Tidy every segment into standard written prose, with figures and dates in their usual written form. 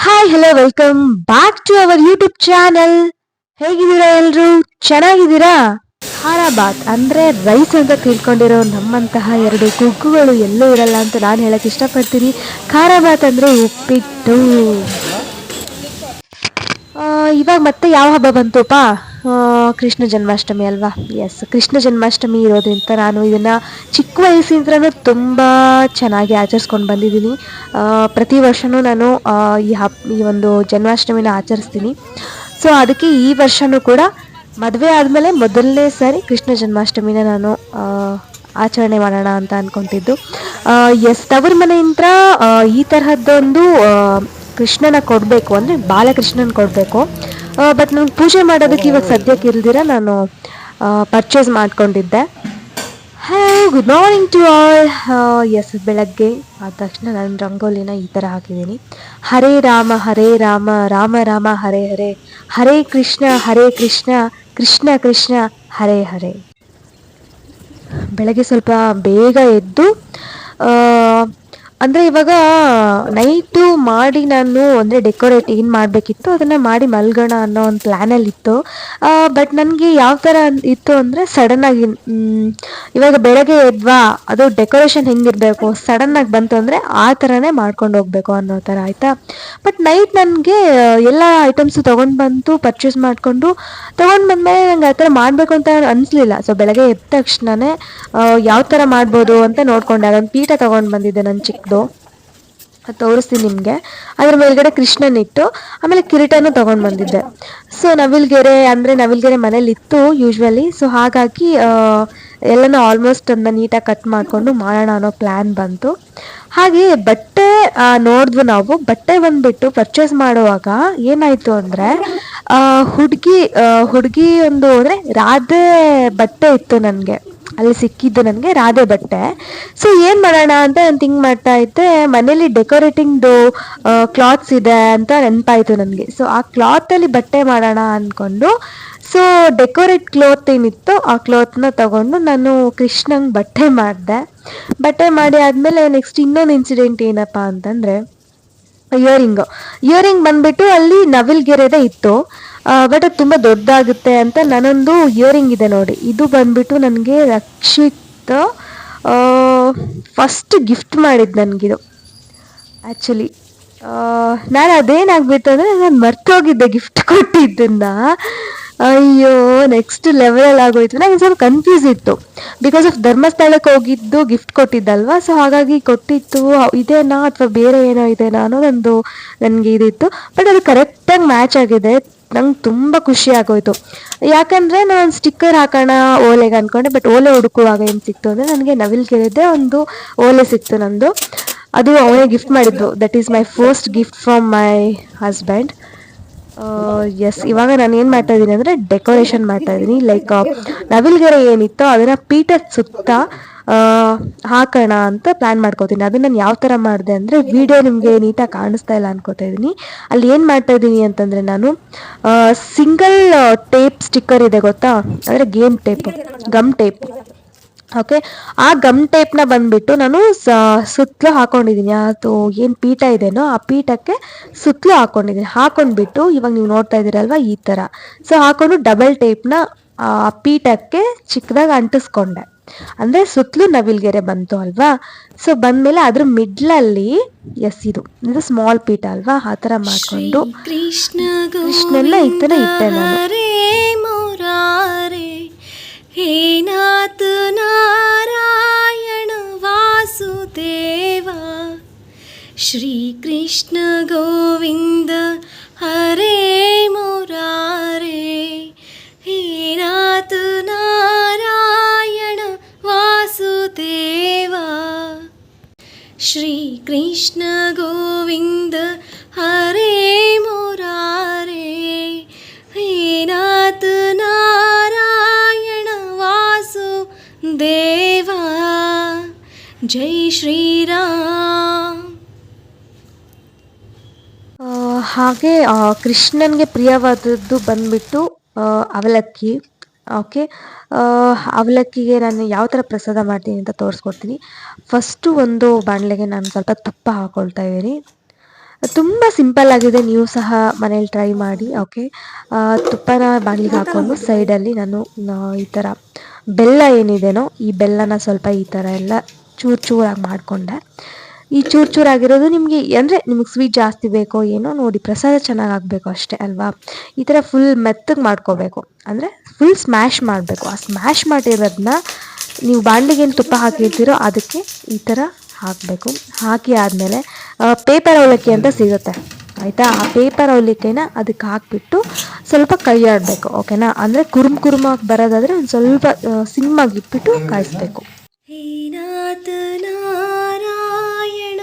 Hi hello welcome back to our YouTube channel. ಹೇಗಿದ್ದೀರಾ ಎಲ್ರು? ಚೆನ್ನಾಗಿದ್ದೀರಾ? ಖಾರ ಬಾತ್ ಅಂದ್ರೆ ರೈಸ್ ಅಂತ ತಿಳ್ಕೊಂಡಿರೋ ನಮ್ಮಂತಹ ಎರಡು ಕುಗ್ಗುಗಳು ಎಲ್ಲೂ ಇರಲ್ಲ ಅಂತ ನಾನು ಹೇಳಕ್ ಇಷ್ಟಪಡ್ತೀನಿ. ಖಾರ ಬಾತ್ ಅಂದ್ರೆ ಉಪ್ಪಿಟ್ಟು. ಇವಾಗ ಮತ್ತೆ ಯಾವ ಹಬ್ಬ ಬಂತುಪ್ಪ? ಕೃಷ್ಣ ಜನ್ಮಾಷ್ಟಮಿ ಅಲ್ವಾ? ಎಸ್, ಕೃಷ್ಣ ಜನ್ಮಾಷ್ಟಮಿ ಇರೋದ್ರಿಂದ ನಾನು ಇದನ್ನು ಚಿಕ್ಕ ವಯಸ್ಸಿಂದನೂ ತುಂಬ ಚೆನ್ನಾಗಿ ಆಚರಿಸ್ಕೊಂಡು ಬಂದಿದ್ದೀನಿ. ಪ್ರತಿ ವರ್ಷವೂ ನಾನು ಈ ಒಂದು ಜನ್ಮಾಷ್ಟಮಿನ ಆಚರಿಸ್ತೀನಿ. ಸೊ ಅದಕ್ಕೆ ಈ ವರ್ಷವೂ ಕೂಡ ಮದುವೆ ಆದಮೇಲೆ ಮೊದಲನೇ ಸಾರಿ ಕೃಷ್ಣ ಜನ್ಮಾಷ್ಟಮಿನ ನಾನು ಆಚರಣೆ ಮಾಡೋಣ ಅಂತ ಅಂದ್ಕೊತಿದ್ದು. ಎಸ್, ತವ್ರ ಮನೆಯಿಂದ ಈ ತರಹದ್ದೊಂದು ಕೃಷ್ಣನ ಕೊಡಬೇಕು, ಅಂದರೆ ಬಾಲಕೃಷ್ಣನ ಕೊಡಬೇಕು. ಬಟ್ ನನಗೆ ಪೂಜೆ ಮಾಡೋದಕ್ಕೆ ಇವಾಗ ಸದ್ಯಕ್ಕೆ ಇಲ್ದಿರ ನಾನು ಪರ್ಚೇಸ್ ಮಾಡ್ಕೊಂಡಿದ್ದೆ. Hello, good morning to all. Yes, ಬೆಳಗ್ಗೆ ಆದ ತಕ್ಷಣ ನಾನು ರಂಗೋಲಿನ ಈ ಥರ ಹಾಕಿದ್ದೀನಿ. ಹರೇ ರಾಮ ರಾಮ ರಾಮ ಹರೇ ಹರೇ, ಹರೇ ಕೃಷ್ಣ ಕೃಷ್ಣ ಕೃಷ್ಣ ಹರೇ ಹರೇ. ಬೆಳಗ್ಗೆ ಸ್ವಲ್ಪ ಬೇಗ ಎದ್ದು ಅಂದರೆ ಇವಾಗ ನೈಟು ಮಾಡಿ ನಾನು ಅಂದರೆ ಡೆಕೋರೇಟ್ ಏನು ಮಾಡಬೇಕಿತ್ತು ಅದನ್ನು ಮಾಡಿ ಮಲ್ಗೋಣ ಅನ್ನೋ ಒಂದು ಪ್ಲ್ಯಾನಲ್ಲಿತ್ತು. ಬಟ್ ನನಗೆ ಯಾವ ಥರ ಇತ್ತು ಅಂದರೆ ಸಡನ್ನಾಗಿ ಇವಾಗ ಬೆಳಗ್ಗೆ ಎದ್ವಾ, ಅದು ಡೆಕೋರೇಷನ್ ಹೆಂಗಿರಬೇಕು ಸಡನ್ನಾಗಿ ಬಂತು ಅಂದರೆ ಆ ಥರನೇ ಮಾಡ್ಕೊಂಡು ಹೋಗಬೇಕು ಅನ್ನೋ ಥರ ಆಯಿತಾ. ಬಟ್ ನೈಟ್ ನನಗೆ ಎಲ್ಲ ಐಟಮ್ಸು ತೊಗೊಂಡು ಪರ್ಚೇಸ್ ಮಾಡಿಕೊಂಡು ತೊಗೊಂಡು ಬಂದಮೇಲೆ ನಂಗೆ ಆ ಥರ ಮಾಡಬೇಕು ಅಂತ ಅನಿಸ್ಲಿಲ್ಲ. ಸೊ ಬೆಳಗ್ಗೆ ಎದ್ದ ತಕ್ಷಣವೇ ಯಾವ ಥರ ಮಾಡ್ಬೋದು ಅಂತ ನೋಡಿಕೊಂಡೆ. ಅದೊಂದು ಪೀಠ ತೊಗೊಂಡು ಬಂದಿದ್ದೆ ನಾನು ಚಿಕ್ಕದು, ತೋರಿಸ್ತೀನಿ ನಿಮಗೆ. ಅದ್ರ ಮೇಲ್ಗಡೆ ಕೃಷ್ಣನಿಟ್ಟು ಆಮೇಲೆ ಕಿರೀಟನೂ ತೊಗೊಂಡು ಬಂದಿದ್ದೆ. ಸೊ ನವಿಲ್ಗೆರೆ ಮನೇಲಿತ್ತು ಯೂಶ್ವಲಿ. ಸೊ ಹಾಗಾಗಿ ಎಲ್ಲನೂ ಆಲ್ಮೋಸ್ಟ್ ಅದನ್ನ ನೀಟಾಗಿ ಕಟ್ ಮಾಡಿಕೊಂಡು ಮಾಡೋಣ ಅನ್ನೋ ಪ್ಲ್ಯಾನ್ ಬಂತು. ಹಾಗೆ ಬಟ್ಟೆ ನೋಡಿದ್ವು ನಾವು. ಬಟ್ಟೆ ಬಂದುಬಿಟ್ಟು ಪರ್ಚೇಸ್ ಮಾಡುವಾಗ ಏನಾಯಿತು ಅಂದರೆ ಹುಡುಗಿ ಒಂದು ಅಂದರೆ ರಾಧೆ ಬಟ್ಟೆ ಇತ್ತು ನನಗೆ ಅಲ್ಲಿ ಸಿಕ್ಕಿದ್ದು, ನನಗೆ ರಾಧೆ ಬಟ್ಟೆ. ಸೊ ಏನು ಮಾಡೋಣ ಅಂತ ನಾನು ಥಿಂಕ್ ಮಾಡ್ತಾ ಇದ್ದೆ. ಮನೇಲಿ ಡೆಕೋರೇಟಿಂಗ್ದು ಕ್ಲಾತ್ಸ್ ಇದೆ ಅಂತ ನೆನಪಾಯಿತು ನನಗೆ. ಸೊ ಆ ಕ್ಲಾತಲ್ಲಿ ಬಟ್ಟೆ ಮಾಡೋಣ ಅಂದ್ಕೊಂಡು ಸೊ ಡೆಕೋರೇಟ್ ಕ್ಲಾತ್ ಏನಿತ್ತು ಆ ಕ್ಲಾತ್ನ ತಗೊಂಡು ನಾನು ಕೃಷ್ಣಂಗೆ ಬಟ್ಟೆ ಮಾಡಿ ಆದಮೇಲೆ ನೆಕ್ಸ್ಟ್ ಇನ್ನೊಂದು ಇನ್ಸಿಡೆಂಟ್ ಏನಪ್ಪ ಅಂತಂದರೆ ಇಯರಿಂಗ್ ಬಂದುಬಿಟ್ಟು ಅಲ್ಲಿ ನವಿಲ್ಗೆರೆದೇ ಇತ್ತು. ಬಟ್ ಅದು ತುಂಬ ದೊಡ್ಡದಾಗುತ್ತೆ ಅಂತ ನಾನೊಂದು ಇಯರಿಂಗ್ ಇದೆ ನೋಡಿ, ಇದು ಬಂದುಬಿಟ್ಟು ನನಗೆ ರಕ್ಷಿತ್ ಫಸ್ಟ್ ಗಿಫ್ಟ್ ಮಾಡಿದ್ದು ನನಗಿದು. ಆ್ಯಕ್ಚುಲಿ ನಾನು ಅದೇನಾಗ್ಬಿಟ್ಟು ಅಂದರೆ ನಾನು ಮರ್ತೋಗಿದ್ದೆ ಗಿಫ್ಟ್ ಕೊಟ್ಟಿದ್ದನ್ನು. ಅಯ್ಯೋ, ನೆಕ್ಸ್ಟ್ ಲೆವೆಲ್ ಆಗೋಯ್ತು. ನನಗೆ ಸ್ವಲ್ಪ ಕನ್ಫ್ಯೂಸ್ ಇತ್ತು, ಬಿಕಾಸ್ ಆಫ್ ಧರ್ಮಸ್ಥಳಕ್ಕೆ ಹೋಗಿದ್ದು ಗಿಫ್ಟ್ ಕೊಟ್ಟಿದ್ದಲ್ವ. ಸೊ ಹಾಗಾಗಿ ಕೊಟ್ಟಿತ್ತು ಇದೇನಾ ಅಥವಾ ಬೇರೆ ಏನೋ ಇದೇನಾ ಅನ್ನೋದೊಂದು ನನಗೆ ಇದಿತ್ತು. ಬಟ್ ಅದು ಕರೆಕ್ಟಾಗಿ ಮ್ಯಾಚ್ ಆಗಿದೆ. ನಂಗೆ ತುಂಬ ಖುಷಿ ಆಗೋಯ್ತು. ಯಾಕಂದರೆ ನಾನು ಸ್ಟಿಕ್ಕರ್ ಹಾಕೋಣ ಓಲೆಗೆ ಅಂದ್ಕೊಂಡೆ. ಬಟ್ ಓಲೆ ಹುಡುಕುವಾಗ ಏನು ಸಿಕ್ತು ಅಂದರೆ ನನಗೆ ನವಿಲ್ಗೆರೆದೇ ಒಂದು ಓಲೆ ಸಿಕ್ತು ನಂದು. ಅದು ಅವನೇ ಗಿಫ್ಟ್ ಮಾಡಿದ್ದು. That is my first gift from my husband. Yes, ಇವಾಗ ನಾನು ಏನು ಮಾಡ್ತಾಯಿದ್ದೀನಿ ಅಂದರೆ ಡೆಕೋರೇಷನ್ ಮಾಡ್ತಾಯಿದ್ದೀನಿ. ಲೈಕ್ ನವಿಲ್ಗೆರೆ ಏನಿತ್ತೋ ಅದನ್ನು ಪೀಠದ ಸುತ್ತ ಹಾಕೋಣ ಅಂತ ಪ್ಲ್ಯಾನ್ ಮಾಡ್ಕೋತೀನಿ. ಅದನ್ನು ನಾನು ಯಾವ ಥರ ಮಾಡಿದೆ ಅಂದರೆ ವಿಡಿಯೋ ನಿಮಗೆ ನೀಟಾಗಿ ಕಾಣಿಸ್ತಾ ಇಲ್ಲ ಅನ್ಕೋತಾ ಇದ್ದೀನಿ. ಅಲ್ಲಿ ಏನು ಮಾಡ್ತಾಯಿದ್ದೀನಿ ಅಂತಂದರೆ ನಾನು ಸಿಂಗಲ್ ಟೇಪ್ ಸ್ಟಿಕ್ಕರ್ ಇದೆ ಗೊತ್ತಾ, ಅಂದರೆ ಗಮ್ ಟೇಪ್. ಓಕೆ, ಆ ಗಮ್ ಟೇಪ್ನ ಬಂದುಬಿಟ್ಟು ನಾನು ಸುತ್ತಲೂ ಹಾಕ್ಕೊಂಡಿದ್ದೀನಿ. ಅದು ಏನು ಪೀಠ ಇದೆಯೋ ಆ ಪೀಠಕ್ಕೆ ಸುತ್ತಲೂ ಹಾಕ್ಕೊಂಡ್ಬಿಟ್ಟು ಇವಾಗ ನೀವು ನೋಡ್ತಾ ಇದ್ದೀರಲ್ವ ಈ ಥರ. ಸೊ ಹಾಕ್ಕೊಂಡು ಡಬಲ್ ಟೇಪ್ನ ಆ ಪೀಠಕ್ಕೆ ಚಿಕ್ಕದಾಗಿ ಅಂಟಿಸ್ಕೊಂಡೆ. ಅಂದರೆ ಸುತ್ತಲೂ ನವಿಲ್ಗೆರೆ ಬಂತು ಅಲ್ವಾ. ಸೊ ಬಂದಮೇಲೆ ಅದ್ರ ಮಿಡ್ಲಲ್ಲಿ ಇದು ಸ್ಮಾಲ್ ಪೀಠ ಅಲ್ವಾ, ಆ ಥರ ಮಾಡಿಕೊಂಡು ಕೃಷ್ಣನ ಈ ಥರ ಇಟ್ಟೆ ನಾನು. हे नाथ नारायण वासुदेवा, श्री कृष्ण गोविंद हरे मुरारे, हे नाथ नारायण वासुदेवा, श्री कृष्ण गोविंद हरे मुरारे, हे नाथ ದೇವಾ, ಜೈ ಶ್ರೀರಾಮ್. ಹಾಗೆ ಕೃಷ್ಣನಿಗೆ ಪ್ರಿಯವಾದದ್ದು ಬಂದ್ಬಿಟ್ಟು ಅವಲಕ್ಕಿ. ಓಕೆ, ಅವಲಕ್ಕಿಗೆ ನಾನು ಯಾವ ಥರ ಪ್ರಸಾದ ಮಾಡ್ತೀನಿ ಅಂತ ತೋರಿಸ್ಕೊಡ್ತೀನಿ. ಫಸ್ಟು ಒಂದು ಬಾಣಲೆಗೆ ನಾನು ಸ್ವಲ್ಪ ತುಪ್ಪ ಹಾಕ್ಕೊಳ್ತಾ ಇದ್ದೀನಿ. ತುಂಬ ಸಿಂಪಲ್ ಆಗಿದೆ, ನೀವು ಸಹ ಮನೇಲಿ ಟ್ರೈ ಮಾಡಿ. ಓಕೆ, ತುಪ್ಪನ ಬಾಣಲಿಗೆ ಹಾಕ್ಕೊಂಡು ಸೈಡಲ್ಲಿ ನಾನು ಈ ಥರ ಬೆಲ್ಲ ಏನಿದೆನೋ ಈ ಬೆಲ್ಲನ ಸ್ವಲ್ಪ ಈ ಥರ ಎಲ್ಲ ಚೂರು ಚೂರಾಗಿ ಮಾಡಿಕೊಂಡೆ. ಈ ಚೂರು ಚೂರಾಗಿರೋದು ನಿಮಗೆ ಅಂದರೆ ನಿಮಗೆ ಸ್ವೀಟ್ ಜಾಸ್ತಿ ಬೇಕೋ ಏನೋ ನೋಡಿ, ಪ್ರಸಾದ ಚೆನ್ನಾಗಿ ಆಗಬೇಕು ಅಷ್ಟೇ ಅಲ್ವಾ. ಈ ಥರ ಫುಲ್ ಮೆತ್ತಗೆ ಮಾಡ್ಕೋಬೇಕು, ಅಂದರೆ ಫುಲ್ ಸ್ಮ್ಯಾಶ್ ಮಾಡಬೇಕು. ಆ ಸ್ಮ್ಯಾಶ್ ಮಾಡಿರೋದನ್ನ ನೀವು ಬಾಣಲಿಗೆ ಏನು ತುಪ್ಪ ಹಾಕಿರ್ತೀರೋ ಅದಕ್ಕೆ ಈ ಥರ ಹಾಕಬೇಕು. ಹಾಕಿ ಆದಮೇಲೆ ಪೇಪರ್ ಅವಲಕ್ಕಿ ಅಂತ ಸಿಗುತ್ತೆ ಆಯಿತಾ, ಆ ಪೇಪರ್ ಅವಲಕ್ಕಿನ ಅದಕ್ಕೆ ಹಾಕಿಬಿಟ್ಟು ಸ್ವಲ್ಪ ಕೈ ಆಡಬೇಕು. ಓಕೆನಾ, ಅಂದರೆ ಕುರುಮಾಗಿ ಬರೋದಾದರೆ ಒಂದು ಸ್ವಲ್ಪ ಸಿಮ್ಮಾಗಿ ಇಟ್ಬಿಟ್ಟು ಕಾಯಿಸ್ಬೇಕು. ಹೇ ನಾಥ ನಾರಾಯಣ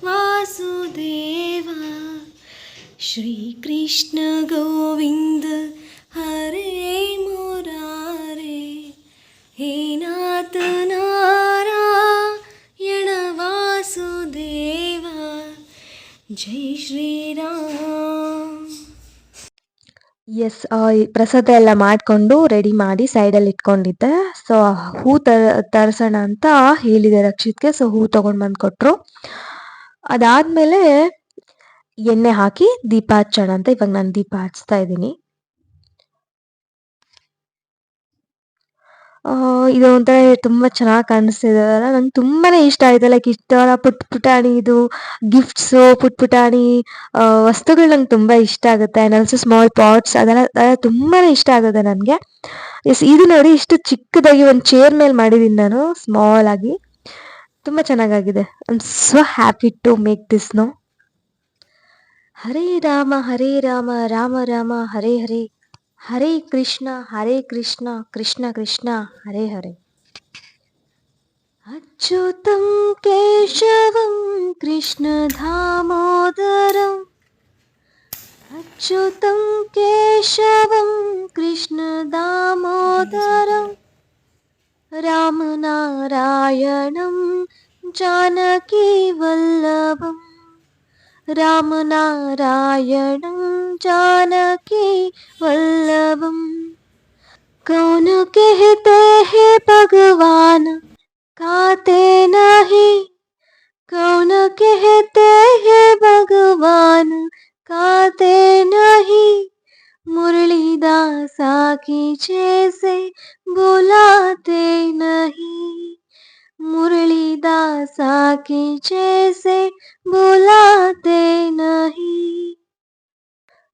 ವಾಸುದೇವ, ಶ್ರೀ ಕೃಷ್ಣ ಗೋವಿಂದ ಹರೇ ಮುರಾರೇ. ಹೇ ನಾಥ ನಾರಾಯಣ ವಾಸುದೇವ, ಜೈ ಶ್ರೀರಾಮ್. ಎಸ್, ಪ್ರಸಾದ ಎಲ್ಲ ಮಾಡಿಕೊಂಡು ರೆಡಿ ಮಾಡಿ ಸೈಡಲ್ಲಿ ಇಟ್ಕೊಂಡಿದ್ದೆ. ಸೊ ಹೂ ತರಿಸೋಣ ಅಂತ ಹೇಳಿದೆ ರಕ್ಷಿತ್ಗೆ. ಸೊ ಹೂ ತೊಗೊಂಡು ಬಂದು ಕೊಟ್ಟರು. ಅದಾದಮೇಲೆ ಎಣ್ಣೆ ಹಾಕಿ ದೀಪ ಹಚ್ಚೋಣ ಅಂತ ಇವಾಗ ನಾನು ದೀಪ ಹಚ್ತಾ ಇದ್ದೀನಿ. ಇದು ಒಂಥರ ತುಂಬ ಚೆನ್ನಾಗಿ ಕಾಣಿಸ್ತಿದೆ ಅಲ್ಲ, ನಂಗೆ ತುಂಬಾ ಇಷ್ಟ ಆಯಿತು. ಲೈಕ್ ಇಷ್ಟ ಪುಟಾಣಿ ಇದು ಗಿಫ್ಟ್ಸು, ಪುಟಾಣಿ ವಸ್ತುಗಳು ನಂಗೆ ತುಂಬ ಇಷ್ಟ ಆಗುತ್ತೆ. ಆ್ಯಂಡ್ ಆಲ್ಸೋ ಸ್ಮಾಲ್ ಪಾಟ್ಸ್ ಅದೆಲ್ಲ ತುಂಬಾ ಇಷ್ಟ ಆಗುತ್ತೆ ನನಗೆ. ಎಸ್, ಇದು ನೋಡಿ ಇಷ್ಟು ಚಿಕ್ಕದಾಗಿ ಒಂದು ಚೇರ್ ಮೇಲೆ ಮಾಡಿದ್ದೀನಿ ನಾನು, ಸ್ಮಾಲ್ ಆಗಿ. ತುಂಬ ಚೆನ್ನಾಗಾಗಿದೆ. I am so happy to make this no. Hare Rama Rama Rama Hare Hare, Hare Krishna Krishna Krishna Hare Hare. Achyutam Keshavam Krishna Damodaram, Achyutam Keshavam Krishna Damodaram, Ramanarayanam Janaki Vallabham, Ramanarayanam Janaki Vallabham. कौन कहते हैं भगवान खाते नहीं, कौन कहते हैं भगवान खाते नहीं, मुरलीदासा की जैसे बुलाते नहीं, मुरलीदासा की जैसे बुलाते नहीं.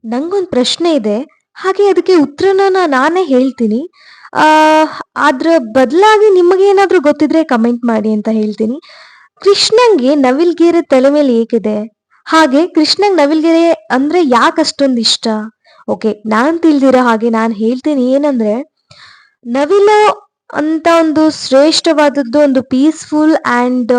ನಂಗೊಂದು ಪ್ರಶ್ನೆ ಇದೆ, ಹಾಗೆ ಅದಕ್ಕೆ ಉತ್ತರನ ನಾನೇ ಹೇಳ್ತೀನಿ. ಅದ್ರ ಬದಲಾಗಿ ನಿಮಗೇನಾದರೂ ಗೊತ್ತಿದ್ರೆ ಕಮೆಂಟ್ ಮಾಡಿ ಅಂತ ಹೇಳ್ತೀನಿ. ಕೃಷ್ಣಂಗೆ ನವಿಲ್ಗೆರೆ ತಲೆ ಮೇಲೆ ಏಕಿದೆ? ಹಾಗೆ ಕೃಷ್ಣಂಗೆ ನವಿಲ್ಗೆರೆ ಅಂದ್ರೆ ಯಾಕೆ ಅಷ್ಟೊಂದು ಇಷ್ಟ? ಓಕೆ, ನಾನು ತಿಳಿದಿರೋ ಹಾಗೆ ನಾನು ಹೇಳ್ತೀನಿ. ಏನಂದ್ರೆ, ನವಿಲು ಅಂತ ಒಂದು ಶ್ರೇಷ್ಠವಾದದ್ದು, ಒಂದು ಪೀಸ್ಫುಲ್ ಆ್ಯಂಡ್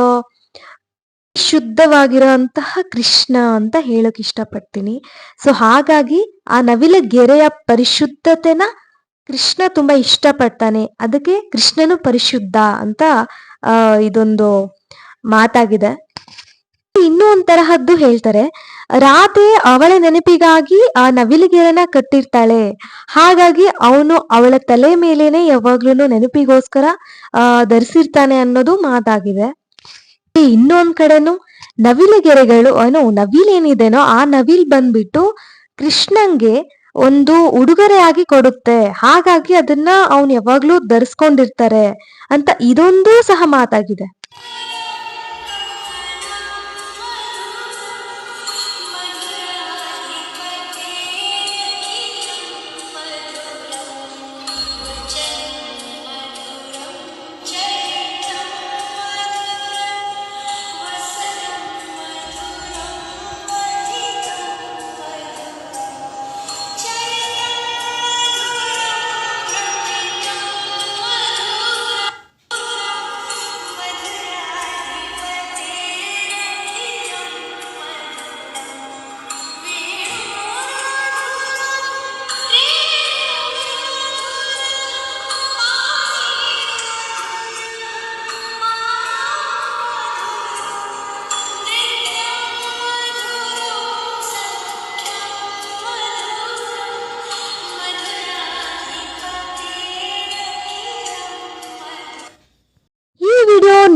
ಶುದ್ಧವಾಗಿರೋಂತಹ ಕೃಷ್ಣ ಅಂತ ಹೇಳೋಕೆ ಇಷ್ಟಪಡ್ತೀನಿ. ಸೊ ಹಾಗಾಗಿ ಆ ನವಿಲ ಗೆರೆಯ ಪರಿಶುದ್ಧತೆನ ಕೃಷ್ಣ ತುಂಬಾ ಇಷ್ಟಪಡ್ತಾನೆ, ಅದಕ್ಕೆ ಕೃಷ್ಣನು ಪರಿಶುದ್ಧ ಅಂತ ಇದೊಂದು ಮಾತಾಗಿದೆ. ಇನ್ನೂ ಒಂತರಹದ್ದು ಹೇಳ್ತಾರೆ, ರಾಧೆ ಅವಳ ನೆನಪಿಗಾಗಿ ಆ ನವಿಲುಗೆರೆನ ಕಟ್ಟಿರ್ತಾಳೆ, ಹಾಗಾಗಿ ಅವನು ಅವಳ ತಲೆ ಮೇಲೇನೆ ಯಾವಾಗ್ಲೂ ನೆನಪಿಗೋಸ್ಕರ ಧರಿಸಿರ್ತಾನೆ ಅನ್ನೋದು ಮಾತಾಗಿದೆ. ಇನ್ನೊಂದ್ ಕಡೆನು ನವಿಲುಗೆರೆಗಳು ನವಿಲೇನಿದೆನೋ ಆ ನವಿಲ್ ಬಂದ್ಬಿಟ್ಟು ಕೃಷ್ಣಂಗೆ ಒಂದು ಉಡುಗೊರೆ ಆಗಿ ಕೊಡುತ್ತೆ, ಹಾಗಾಗಿ ಅದನ್ನ ಅವನು ಯಾವಾಗ್ಲೂ ಧರಿಸ್ಕೊಂಡಿರ್ತಾರೆ ಅಂತ ಇದೊಂದು ಸಹ ಮಾತಾಗಿದೆ.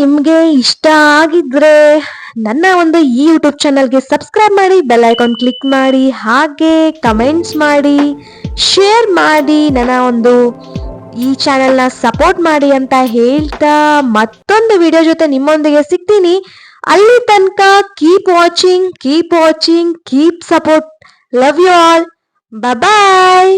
ನಿಮಗೆ ಇಷ್ಟ ಆಗಿದ್ರೆ ನನ್ನ ಒಂದು ಈ ಯೂಟ್ಯೂಬ್ ಚಾನಲ್ಗೆ ಸಬ್ಸ್ಕ್ರೈಬ್ ಮಾಡಿ, ಬೆಲ್ ಐಕಾನ್ ಕ್ಲಿಕ್ ಮಾಡಿ, ಹಾಗೆ ಕಮೆಂಟ್ಸ್ ಮಾಡಿ, ಶೇರ್ ಮಾಡಿ, ನನ್ನ ಒಂದು ಈ ಚಾನೆಲ್ನ ಸಪೋರ್ಟ್ ಮಾಡಿ ಅಂತ ಹೇಳ್ತಾ ಮತ್ತೊಂದು ವಿಡಿಯೋ ಜೊತೆ ನಿಮ್ಮೊಂದಿಗೆ ಸಿಗ್ತೀನಿ. ಅಲ್ಲಿ ತನಕ keep watching, keep support. Love you all. Bye.